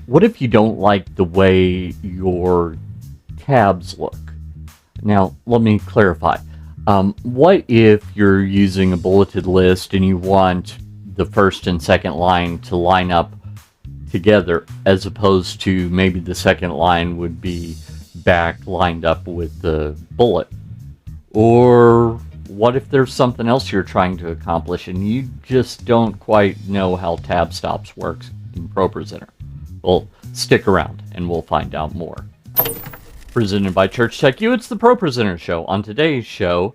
What if you don't like the way your tabs look? Now, let me clarify. What if you're using a bulleted list and you want the first and second line to line up together, as opposed to maybe the second line would be back lined up with the bullet? Or what if there's something else you're trying to accomplish and you just don't quite know how tab stops works in ProPresenter? Well, stick around and we'll find out more. Presented by Church Tech U, it's the ProPresenter Show. On today's show,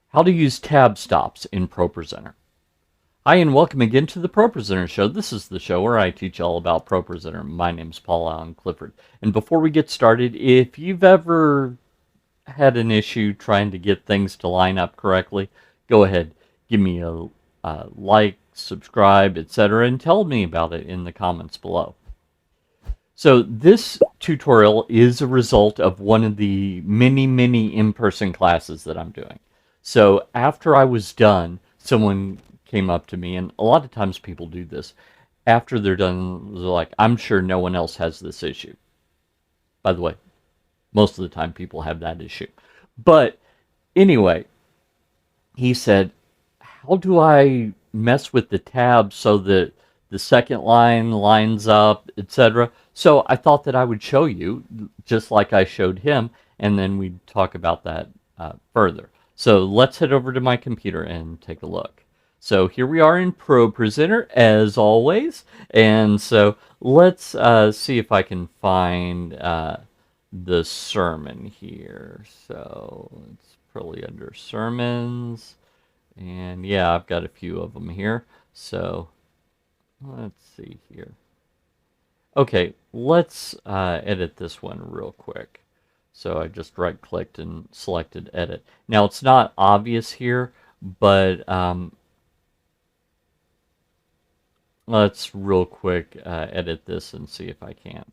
how to use tab stops in ProPresenter. Hi, and welcome again to the ProPresenter Show. This is the show where I teach all about ProPresenter. My name's Paul Allen Clifford. And before we get started, if you've ever had an issue trying to get things to line up correctly, go ahead, give me a like, subscribe, etc., and tell me about it in the comments below. So this tutorial is a result of one of the many in-person classes that I'm doing. So after I was done, someone came up to me, and a lot of times people do this. After they're done, they're like, I'm sure no one else has this issue. By the way, most of the time people have that issue. But anyway, he said, how do I mess with the tabs so that the second line lines up, etc.? So I thought that I would show you, just like I showed him, and then we'd talk about that further. So let's head over to my computer and take a look. So here we are in ProPresenter, as always. And so let's see if I can find the sermon here. So it's probably under sermons. And yeah, I've got a few of them here. So let's see here. Okay, let's edit this one real quick. So I just right-clicked and selected edit. Now it's not obvious here, but let's real quick edit this and see if I can't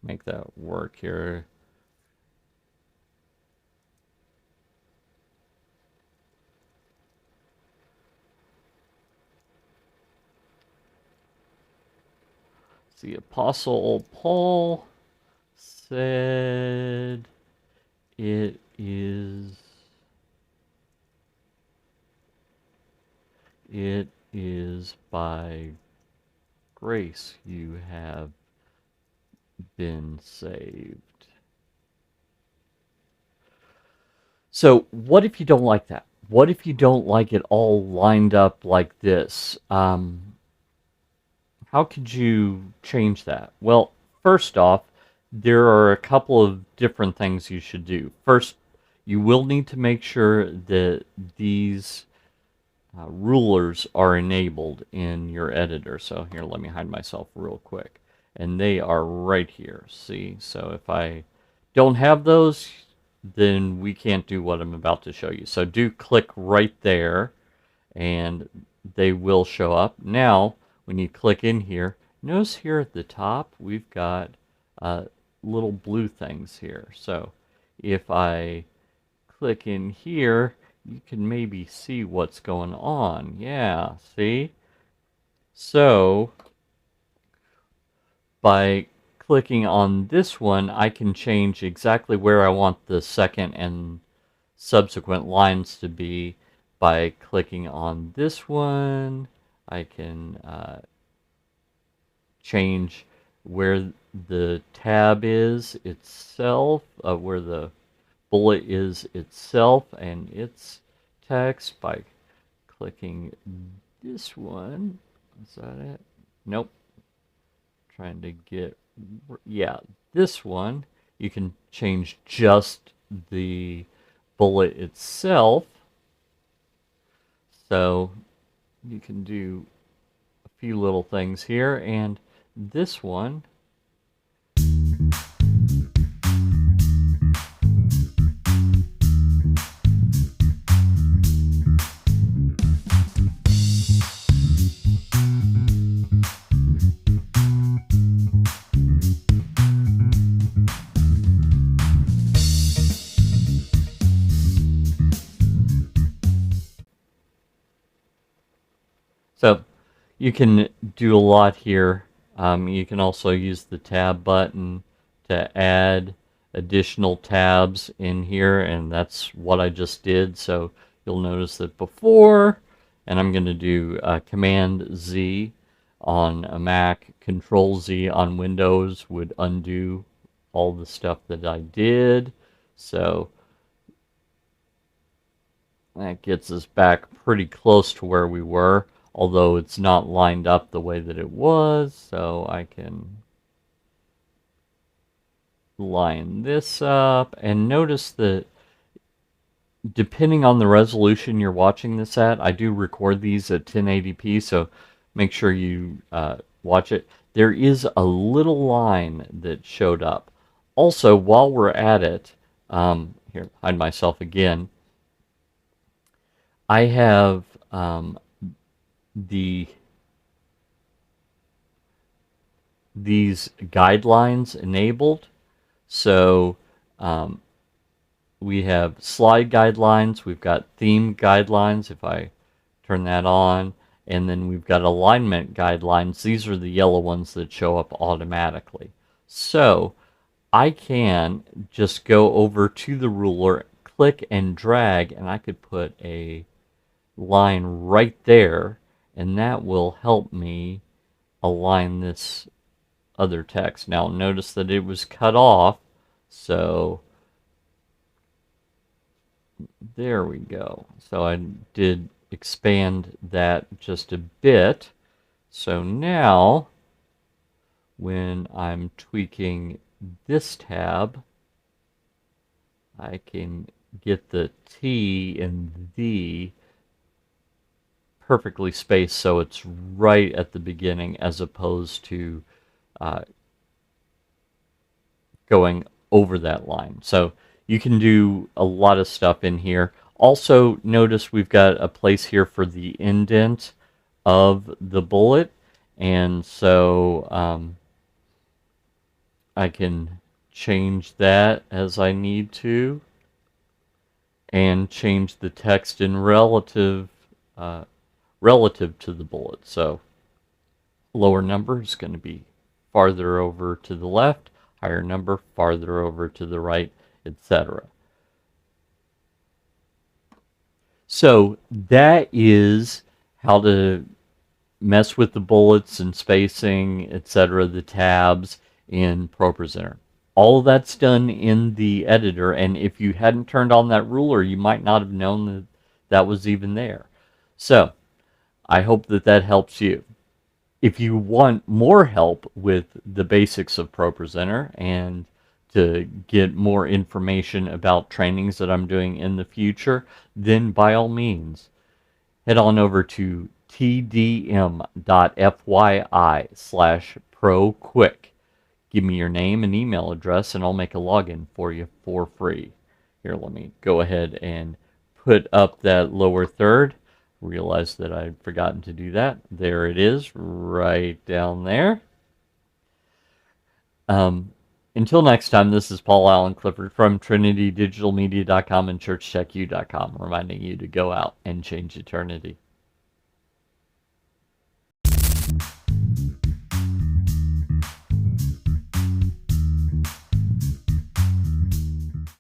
make that work here. The Apostle Paul said, it is by grace you have been saved. So what if you don't like that? What if you don't like it all lined up like this? How could you change that? Well, first off, there are a couple of different things you should do. First, you will need to make sure that these rulers are enabled in your editor. So here, let me hide myself real quick. And they are right here, see? So if I don't have those, then we can't do what I'm about to show you. So do click right there, and they will show up. Now, when you click in here, notice here at the top, we've got little blue things here. So if I click in here, you can maybe see what's going on. Yeah, see? So by clicking on this one, I can change exactly where I want the second and subsequent lines to be by clicking on this one. I can change where the tab is itself, where the bullet is itself and its text by clicking this one. Is that it? Nope. Trying to get, yeah, this one. You can change just the bullet itself. So you can do a few little things here, and this one, so you can do a lot here You can also use the tab button to add additional tabs in here, and that's what I just did. So you'll notice that before, and I'm going to do Command Z on a Mac, Control Z on Windows would undo all the stuff that I did. So that gets us back pretty close to where we were, although it's not lined up the way that it was. So I can line this up, and notice that depending on the resolution you're watching this at, I do record these at 1080p, so make sure you watch it. There is a little line that showed up. Also, while we're at it, here, hide myself again. I have these guidelines enabled. So we have slide guidelines, we've got theme guidelines, if I turn that on, and then we've got alignment guidelines. These are the yellow ones that show up automatically. So I can just go over to the ruler, click and drag, and I could put a line right there, and that will help me align this other text. Now notice that it was cut off, so there we go. So I did expand that just a bit. So now when I'm tweaking this tab, I can get the T and the perfectly spaced so it's right at the beginning, as opposed to going over that line. So you can do a lot of stuff in here. Also, notice we've got a place here for the indent of the bullet, and so I can change that as I need to, and change the text in relative to the bullet. So lower number is going to be farther over to the left, higher number farther over to the right, etc. So that is how to mess with the bullets and spacing, etc., the tabs in ProPresenter. All of that's done in the editor, and if you hadn't turned on that ruler, you might not have known that that was even there. So I hope that that helps you. If you want more help with the basics of ProPresenter and to get more information about trainings that I'm doing in the future, then by all means, head on over to TDM.fyi/ProQuick. Give me your name and email address, and I'll make a login for you for free. Here, let me go ahead and put up that lower third. Realized that I'd forgotten to do that. There it is, right down there. Until next time, this is Paul Allen Clifford from TrinityDigitalMedia.com and ChurchTechU.com, reminding you to go out and change eternity.